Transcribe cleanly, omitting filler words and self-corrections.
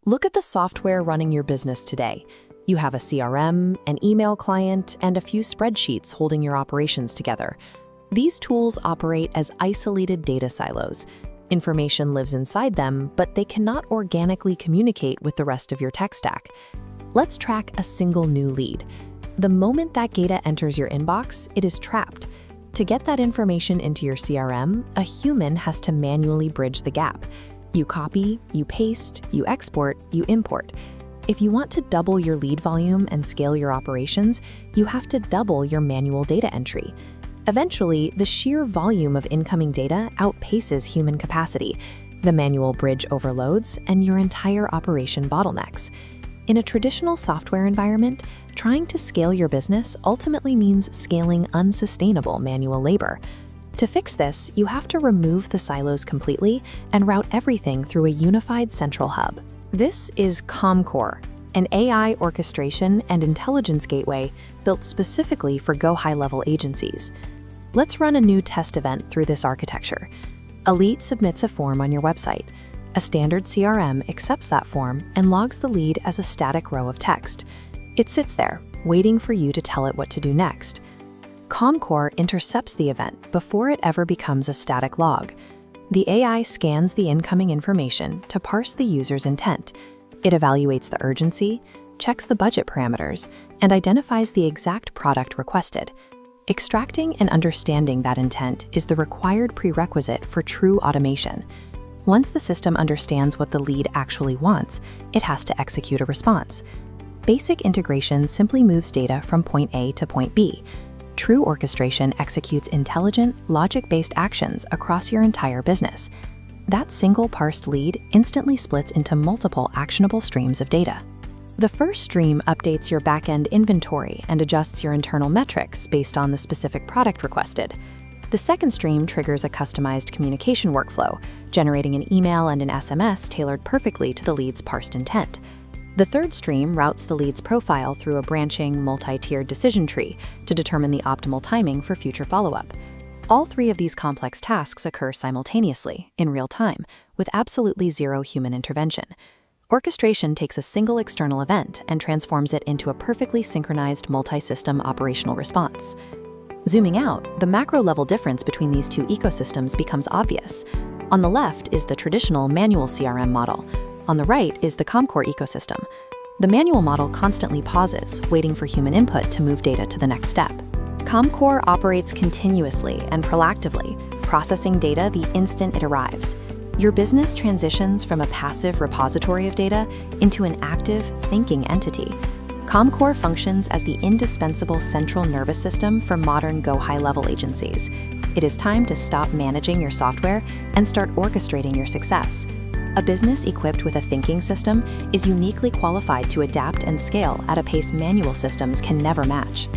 Look at the software running your business today. You have a CRM, an email client, and a few spreadsheets holding your operations together. These tools operate as isolated data silos. Information lives inside them, but they cannot organically communicate with the rest of your tech stack. Let's track a single new lead. The moment that data enters your inbox, it is trapped. To get that information into your CRM, a human has to manually bridge the gap. You copy, you paste, you export, you import. If you want to double your lead volume and scale your operations, you have to double your manual data entry. Eventually, the sheer volume of incoming data outpaces human capacity. The manual bridge overloads, and your entire operation bottlenecks. In a traditional software environment, trying to scale your business ultimately means scaling unsustainable manual labor. To fix this, you have to remove the silos completely and route everything through a unified central hub. This is ComCore, an AI orchestration and intelligence gateway built specifically for go-high-level agencies. Let's run a new test event through this architecture. A lead submits a form on your website. A standard CRM accepts that form and logs the lead as a static row of text. It sits there, waiting for you to tell it what to do next. ComCore intercepts the event before it ever becomes a static log. The AI scans the incoming information to parse the user's intent. It evaluates the urgency, checks the budget parameters, and identifies the exact product requested. Extracting and understanding that intent is the required prerequisite for true automation. Once the system understands what the lead actually wants, it has to execute a response. Basic integration simply moves data from point A to point B. True orchestration executes intelligent, logic-based actions across your entire business. That single parsed lead instantly splits into multiple actionable streams of data. The first stream updates your back-end inventory and adjusts your internal metrics based on the specific product requested. The second stream triggers a customized communication workflow, generating an email and an SMS tailored perfectly to the lead's parsed intent. The third stream routes the lead's profile through a branching, multi-tiered decision tree to determine the optimal timing for future follow-up. All three of these complex tasks occur simultaneously, in real time, with absolutely zero human intervention. Orchestration takes a single external event and transforms it into a perfectly synchronized multi-system operational response. Zooming out, the macro-level difference between these two ecosystems becomes obvious. On the left is the traditional manual CRM model. On the right is the ComCore ecosystem. The manual model constantly pauses, waiting for human input to move data to the next step. ComCore operates continuously and proactively, processing data the instant it arrives. Your business transitions from a passive repository of data into an active, thinking entity. ComCore functions as the indispensable central nervous system for modern go-high-level agencies. It is time to stop managing your software and start orchestrating your success. A business equipped with a thinking system is uniquely qualified to adapt and scale at a pace manual systems can never match.